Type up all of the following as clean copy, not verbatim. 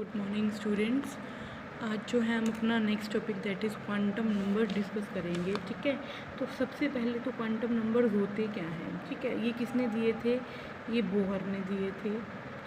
Good morning students. आज जो है हम अपना next topic that is quantum number discuss करेंगे। ठीक है, तो सबसे पहले तो क्वांटम नंबर होते क्या हैं। ठीक है, ये किसने दिए थे? ये बोहर ने दिए थे।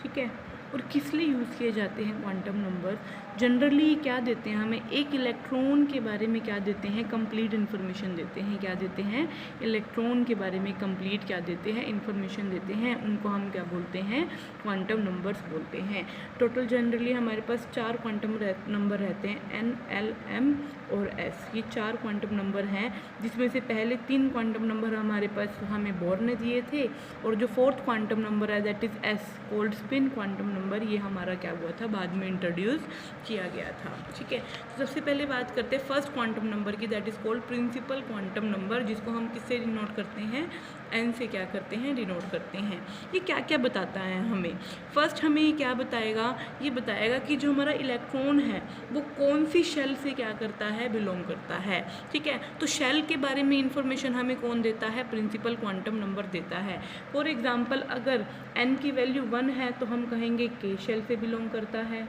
ठीक है, और किस लिए यूज़ किए जाते हैं क्वांटम नंबर? जनरली क्या देते हैं हमें? एक इलेक्ट्रॉन के बारे में क्या देते हैं? कंप्लीट इन्फॉर्मेशन देते हैं। क्या देते हैं? इलेक्ट्रॉन के बारे में कंप्लीट क्या देते हैं? इन्फॉर्मेशन देते हैं। उनको हम क्या बोलते हैं? क्वांटम नंबर्स बोलते हैं। टोटल जनरली हमारे पास 4 क्वांटम नंबर रहते हैं, N, L, M और S। ये 4 क्वांटम नंबर हैं, जिसमें से पहले 3 क्वांटम नंबर हमारे पास हमें बोर ने दिए थे, और जो 4th क्वांटम नंबर है that is S, cold spin quantum number, ये हमारा क्या हुआ था? बाद में इंट्रोड्यूस किया गया था। ठीक है, तो सबसे पहले बात करते हैं फर्स्ट क्वांटम नंबर की, that is called principal quantum number, जिसको हम किससे डिनोट करते हैं? N से क्या करते हैं? डिनोट करते हैं। ये क्या क्या बताता है हमें? फर्स्ट हमें ये क्या बताएगा? ये बताएगा कि जो हमारा इलेक्ट्रॉन है वो कौन सी शेल से क्या करता है? बिलोंग करता है। ठीक है, तो शेल के बारे में इंफॉर्मेशन हमें कौन देता है? प्रिंसिपल क्वांटम नंबर देता है। फॉर एग्जांपल अगर N की वैल्यू 1 है तो हम कहेंगे K शेल से बिलोंग करता है।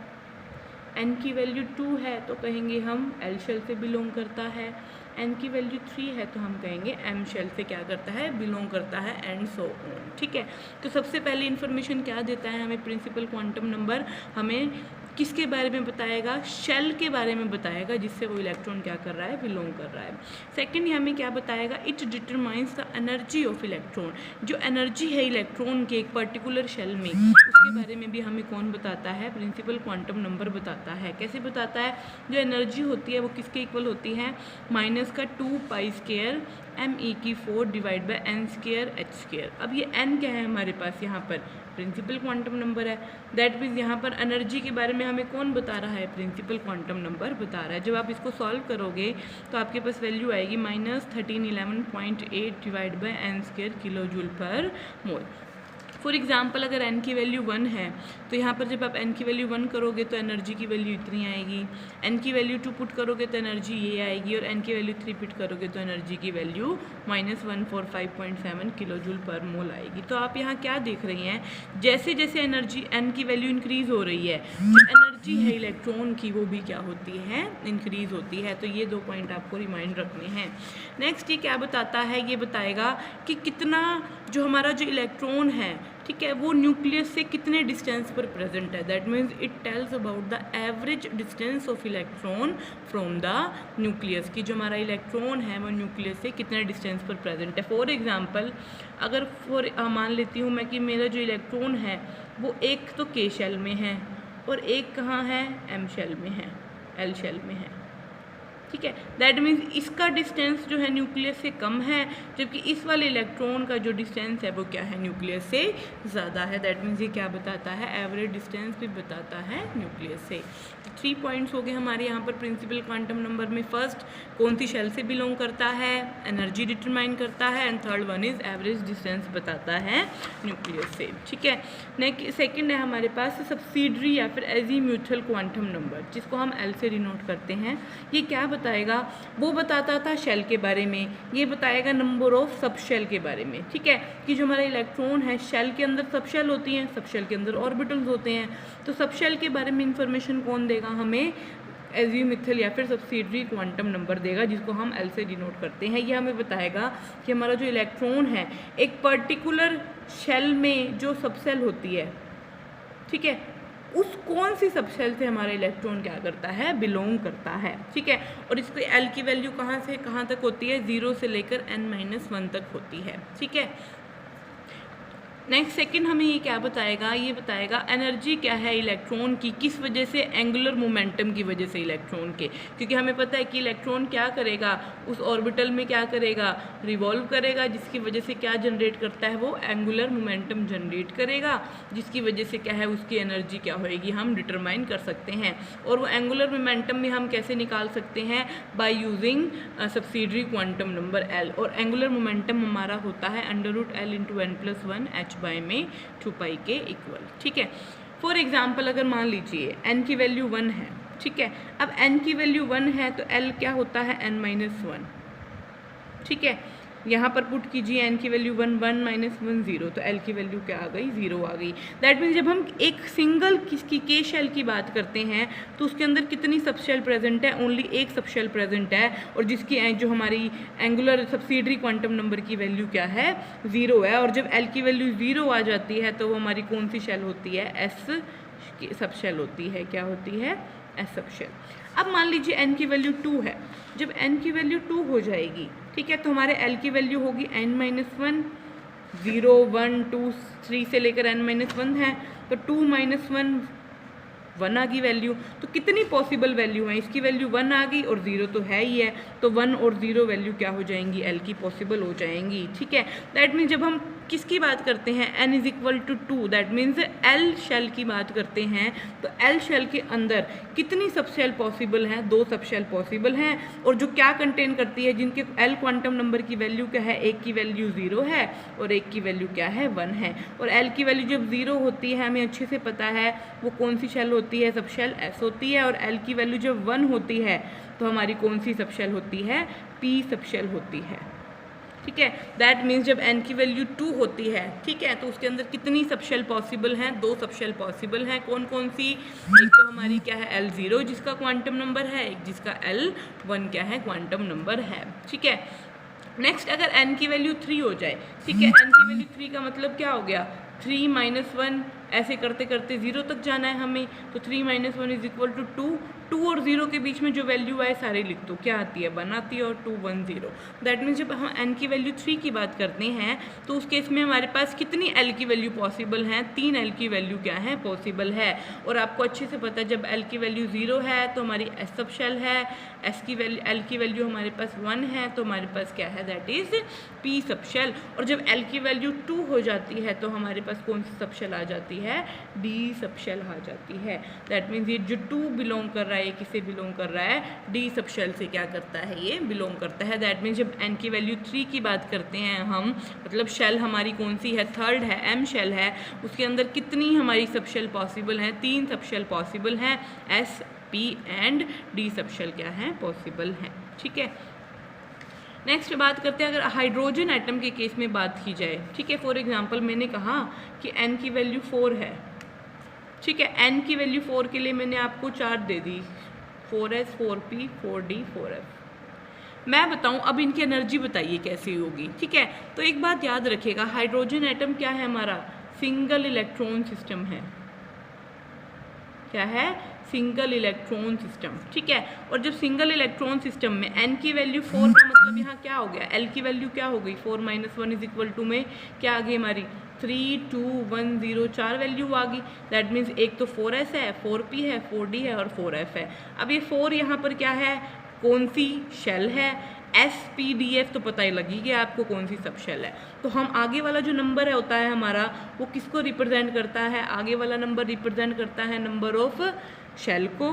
N की वैल्यू 2 है तो कहेंगे हम L शेल से बिलोंग करता है। N की वैल्यू 3 है तो हम कहेंगे M शेल से क्या करता है? बिलोंग करता है, एंड सो ऑन। ठीक है, तो सबसे पहले इन्फॉर्मेशन क्या देता है हमें प्रिंसिपल क्वांटम नंबर? हमें किसके बारे में बताएगा? शेल के बारे में बताएगा, जिससे वो इलेक्ट्रॉन क्या कर रहा है? बिलोंग कर रहा है। सेकंड हमें क्या बताएगा? It determines the energy of electron. जो एनर्जी है इलेक्ट्रॉन के एक पर्टिकुलर शेल में, उसके बारे में भी हमें कौन बताता है? प्रिंसिपल क्वांटम नंबर बताता है। कैसे बताता है? जो एनर्जी होती है वो किसके इक्वल होती है? -2 pi square me⁴ divide by n²h²। अब ये n क्या है हमारे पास? यहाँ पर प्रिंसिपल क्वांटम नंबर है। दैट मीन्स यहाँ पर एनर्जी के बारे में हमें कौन बता रहा है? प्रिंसिपल क्वांटम नंबर बता रहा है। जब आप इसको सॉल्व करोगे तो आपके पास वैल्यू आएगी -1311.8 divide by n² kilo joule पर मोल। फॉर एग्जाम्पल अगर n की वैल्यू 1 है तो यहाँ पर जब आप n की वैल्यू 1 करोगे तो एनर्जी की वैल्यू इतनी आएगी। n की वैल्यू 2 पुट करोगे तो एनर्जी ये आएगी, और n की वैल्यू 3 पुट करोगे तो एनर्जी की वैल्यू -145.7 किलो जूल पर मोल आएगी। तो आप यहाँ क्या देख रही हैं? जैसे जैसे एनर्जी n की वैल्यू इंक्रीज़ हो रही है, तो एनर्जी है इलेक्ट्रॉन की वो भी क्या होती है? इंक्रीज़ होती है। तो ये 2 पॉइंट आपको रिमाइंड रखने हैं। नेक्स्ट ये क्या बताता है? ये बताएगा कि कितना जो हमारा जो इलेक्ट्रॉन है, ठीक है, वो न्यूक्लियस से कितने डिस्टेंस पर प्रेजेंट है। That means it tells about the average distance of electron from the nucleus, की जो हमारा इलेक्ट्रॉन है वो न्यूक्लियस से कितने डिस्टेंस पर प्रेजेंट है। फॉर एग्जांपल अगर मान लेती हूँ मैं कि मेरा जो इलेक्ट्रॉन है वो एक तो K शेल में है और एक कहाँ है? M शेल में है, L शेल में है। ठीक है, दैट मीन्स इसका डिस्टेंस जो है न्यूक्लियस से कम है, जबकि इस वाले इलेक्ट्रॉन का जो डिस्टेंस है वो क्या है? न्यूक्लियस से ज़्यादा है। दैट मीन्स ये क्या बताता है? एवरेज डिस्टेंस भी बताता है न्यूक्लियस से। 3 पॉइंट्स हो गए हमारे यहाँ पर प्रिंसिपल क्वांटम नंबर में। फर्स्ट कौन सी शेल से बिलोंग करता है? एनर्जी डिटरमाइन करता है। And third one is average distance बताता है न्यूक्लियस से। ठीक है, नेक्स्ट सेकेंड है हमारे पास सब्सिडरी या फिर एजीम्यूथल क्वांटम नंबर, जिसको हम L से डिनोट करते हैं। ये क्या बताएगा? वो बताता था शेल के बारे में, ये बताएगा नंबर ऑफ सब शेल के बारे में। ठीक है, कि जो हमारा इलेक्ट्रॉन है शेल के अंदर सब शेल होती हैं, सब शेल के अंदर ऑर्बिटल्स होते हैं, तो सब शेल के बारे में इंफॉर्मेशन कौन देगा हमें? एजीम्यूथल या फिर सब्सिडरी क्वांटम नंबर देगा, जिसको हम L से डिनोट करते हैं। ये हमें बताएगा कि हमारा जो इलेक्ट्रॉन है एक पर्टिकुलर शेल में जो सब शेल होती है, ठीक है, उस कौन सी सबशेल से हमारा इलेक्ट्रॉन क्या करता है? बिलोंग करता है। ठीक है, और इसकी L की वैल्यू कहाँ से कहाँ तक होती है? 0 से लेकर n-1 तक होती है। ठीक है, नेक्स्ट सेकंड हमें ये क्या बताएगा? ये बताएगा एनर्जी क्या है इलेक्ट्रॉन की, किस वजह से? एंगुलर मोमेंटम की वजह से इलेक्ट्रॉन के, क्योंकि हमें पता है कि इलेक्ट्रॉन क्या करेगा? उस ऑर्बिटल में क्या करेगा? रिवॉल्व करेगा, जिसकी वजह से क्या जनरेट करता है? वो एंगुलर मोमेंटम जनरेट करेगा, जिसकी वजह से क्या है? उसकी एनर्जी क्या होएगी? हम डिटरमाइन कर सकते हैं। और वो एंगुलर मोमेंटम में हम कैसे निकाल सकते हैं? By using subsidiary quantum number L। और एंगुलर मोमेंटम हमारा होता है √L × n+1 h बाय में 2 पाई के इक्वल। ठीक है, फॉर एग्जाम्पल अगर मान लीजिए n की वैल्यू 1 है, ठीक है, अब n की वैल्यू 1 है तो L क्या होता है? n-1। ठीक है, यहाँ पर पुट कीजिए n की वैल्यू 1 1 माइनस 1 0, तो l की वैल्यू क्या आ गई 0 आ गई। दैट मीन्स जब हम एक सिंगल किसकी के शेल की बात करते हैं तो उसके अंदर कितनी सबशेल प्रेजेंट है, ओनली एक सबशेल प्रेजेंट है, और जिसकी जो हमारी एंगुलर सब्सिडरी क्वांटम नंबर की वैल्यू क्या है 0 है। और जब l की वैल्यू 0 आ जाती है तो वो हमारी कौन सी शेल होती है, s सबशेल होती है। क्या होती है, एस सबशेल। अब मान लीजिए n की वैल्यू 2 है, जब n की वैल्यू 2 हो जाएगी, ठीक है, तो हमारे l की वैल्यू होगी n माइनस 1, 0 1 2 3 से लेकर n माइनस 1 है, तो 2 माइनस 1 1 आ गई वैल्यू। तो कितनी पॉसिबल वैल्यू है, इसकी वैल्यू 1 आ गई और 0 तो है ही है, तो 1 और 0 वैल्यू क्या हो जाएंगी, l की पॉसिबल हो जाएंगी। ठीक है, दैट मीन्स जब हम किसकी बात करते हैं, n is equal to 2, that means l shell की बात करते हैं, तो l शेल के अंदर कितनी सबशेल पॉसिबल हैं, 2 सबशेल पॉसिबल हैं, और जो क्या कंटेन करती है, जिनके l क्वांटम नंबर की वैल्यू क्या है, एक की वैल्यू 0 है और एक की वैल्यू क्या है 1 है। और l की वैल्यू जब 0 होती है, हमें अच्छे से पता है वो कौन सी शेल होती है, सबशेल s होती है, और l की वैल्यू जब 1 होती है तो हमारी कौन सी सबशेल होती है, p सबशेल होती है। ठीक है, दैट मीन्स जब n की वैल्यू 2 होती है, ठीक है, तो उसके अंदर कितनी सबशेल पॉसिबल हैं, 2 सबशेल पॉसिबल हैं। कौन कौन सी, एक तो हमारी क्या है L0 जिसका क्वांटम नंबर है, एक जिसका L1 क्या है क्वांटम नंबर है। ठीक है, नेक्स्ट अगर n की वैल्यू 3 हो जाए, ठीक है, n की वैल्यू 3 का मतलब क्या हो गया, 3 माइनस 1, ऐसे करते करते 0 तक जाना है हमें, तो 3 माइनस 1 इज इक्वल टू 2, 2 और 0 के बीच में जो वैल्यू आए सारे लिख दो, क्या आती है 1 आती है और 2 1 0। दैट मीन्स जब हम n की वैल्यू 3 की बात करते हैं तो उस केस में हमारे पास कितनी l की वैल्यू पॉसिबल हैं, 3 l की वैल्यू क्या है पॉसिबल है। और आपको अच्छे से पता है जब l की वैल्यू 0 है तो हमारी s सबशेल है, s की वैल्यू l की वैल्यू हमारे पास 1 है तो हमारे पास क्या है, दैट इज p सबशेल। और जब l की वैल्यू 2 हो जाती है तो हमारे पास कौन सी सबशेल आ जाती है, d सबशेल आ जाती है। दैट मीन्स ये जो 2 बिलोंग कर रहा है, ये किसे बिलोंग कर रहा है, d सबशेल से क्या करता है, ये बिलोंग करता है। दैट मीन्स जब n की वैल्यू 3 की बात करते हैं हम, मतलब शेल हमारी कौन सी है, थर्ड है, m शेल है, उसके अंदर कितनी हमारी सबशेल पॉसिबल हैं, 3 सबशेल पॉसिबल हैं, s p and d subshell क्या है पॉसिबल हैं। ठीक है, नेक्स्ट बात करते हैं अगर हाइड्रोजन एटम के केस में बात की जाए। ठीक है, फॉर एग्जांपल मैंने कहा कि n की वैल्यू 4 है, ठीक है, n की वैल्यू 4 के लिए मैंने आपको 4 दे दी, 4s 4p 4d 4f। मैं बताऊं अब इनकी एनर्जी बताइए कैसी होगी। ठीक है, तो एक बात याद रखिएगा, हाइड्रोजन एटम क्या है हमारा, सिंगल इलेक्ट्रॉन सिस्टम है। क्या है, सिंगल इलेक्ट्रॉन सिस्टम। ठीक है, और जब सिंगल इलेक्ट्रॉन सिस्टम में n की वैल्यू 4 का मतलब यहाँ क्या हो गया, l की वैल्यू क्या हो गई, 4 माइनस 1 इज इक्वल टू में क्या आ गई हमारी 3 2 1 0, 4 वैल्यू आ गई। दैट मीन्स एक तो 4s है, 4p है, 4d है और 4f है। अब ये 4 यहाँ पर क्या है, कौन सी शेल है, SPDF, तो पता ही लगेगी आपको कौन सी सबशेल है। तो हम आगे वाला जो नंबर है होता है हमारा, वो किसको रिप्रेजेंट करता है, आगे वाला नंबर रिप्रेजेंट करता है नंबर ऑफ शेल को,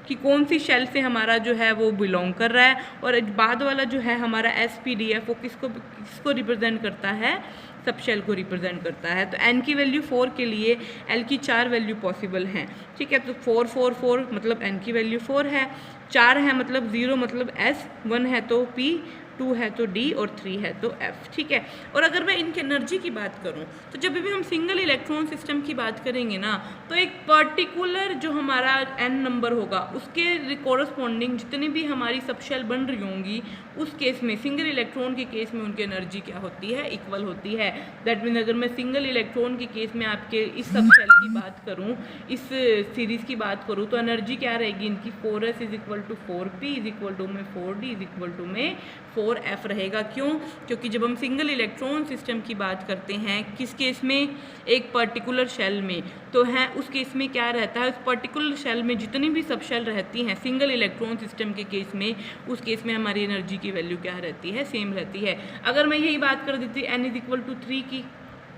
कि कौन सी शेल से हमारा जो है वो बिलोंग कर रहा है। और बाद वाला जो है हमारा SPDF वो किसको रिप्रेजेंट करता है, सबशेल को रिप्रेजेंट करता है। तो n की वैल्यू 4 के लिए l की 4 वैल्यू पॉसिबल हैं। ठीक है, तो 4 4 4 मतलब n की वैल्यू 4 है, 4 है मतलब 0 मतलब s, 1 है तो p, 2 है तो d और 3 है तो f। ठीक है, और अगर मैं इनकी एनर्जी की बात करूं तो जब भी हम सिंगल इलेक्ट्रॉन सिस्टम की बात करेंगे ना, तो एक पर्टिकुलर जो हमारा n नंबर होगा उसके कोरस्पॉन्डिंग जितनी भी हमारी सबशेल बन रही होंगी, उस केस में सिंगल इलेक्ट्रॉन के केस में उनकी एनर्जी क्या होती है, इक्वल होती है। दैट मीन्स अगर मैं सिंगल इलेक्ट्रॉन के केस में आपके इस सबशेल की बात करूं, इस सीरीज़ की बात करूं, तो एनर्जी क्या रहेगी इनकी, 4s is equal to 4p is equal to में 4d इज इक्वल टू में 4f रहेगा। क्यों, क्योंकि जब हम सिंगल इलेक्ट्रॉन सिस्टम की बात करते हैं किस केस में, एक पर्टिकुलर शेल में, तो है उस केस में क्या रहता है, उस पर्टिकुलर शेल में जितनी भी सबशेल रहती हैं सिंगल इलेक्ट्रॉन सिस्टम के केस में, उस केस में हमारी एनर्जी की वैल्यू क्या रहती है, सेम रहती है। अगर मैं यही बात कर देती n इज इक्वल टू 3 की,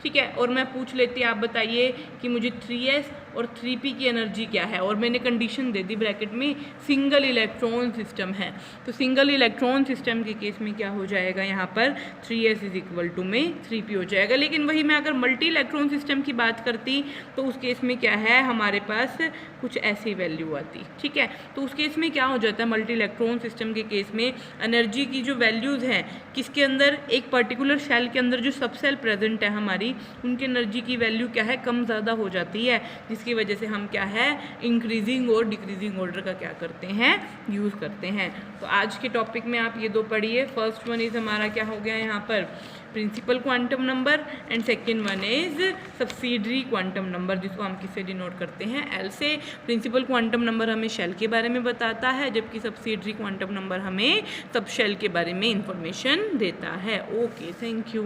ठीक है, और मैं पूछ लेती आप बताइए कि मुझे 3s और 3p की एनर्जी क्या है, और मैंने कंडीशन दे दी ब्रैकेट में सिंगल इलेक्ट्रॉन सिस्टम है। तो सिंगल इलेक्ट्रॉन सिस्टम के केस में क्या हो जाएगा, यहाँ पर 3s इज इक्वल टू में 3p हो जाएगा। लेकिन वही मैं अगर मल्टी इलेक्ट्रॉन सिस्टम की बात करती तो उस केस में क्या है, हमारे पास कुछ ऐसी वैल्यू आती, ठीक है। तो उस केस में क्या हो जाता है, मल्टी इलेक्ट्रॉन सिस्टम के केस में एनर्जी की जो वैल्यूज़ हैं किसके अंदर, एक पर्टिकुलर शेल के अंदर जो सब सेल प्रेजेंट है हमारी, उनकी एनर्जी की वैल्यू क्या है, कम ज़्यादा हो जाती है, जिसकी वजह से हम क्या है इंक्रीजिंग और डिक्रीजिंग ऑर्डर का क्या करते हैं, यूज़ करते हैं। तो आज के टॉपिक में आप ये दो पढ़िए। फर्स्ट वन इज़ हमारा क्या हो गया यहाँ पर principal quantum number, and second one is subsidiary quantum number, जिसको हम किससे डिनोट करते हैं, एल से। प्रिंसिपल क्वांटम नंबर हमें शेल के बारे में बताता है, जबकि सब्सिडरी क्वांटम नंबर हमें सब शेल के बारे में इंफॉर्मेशन देता है। Okay, thank you.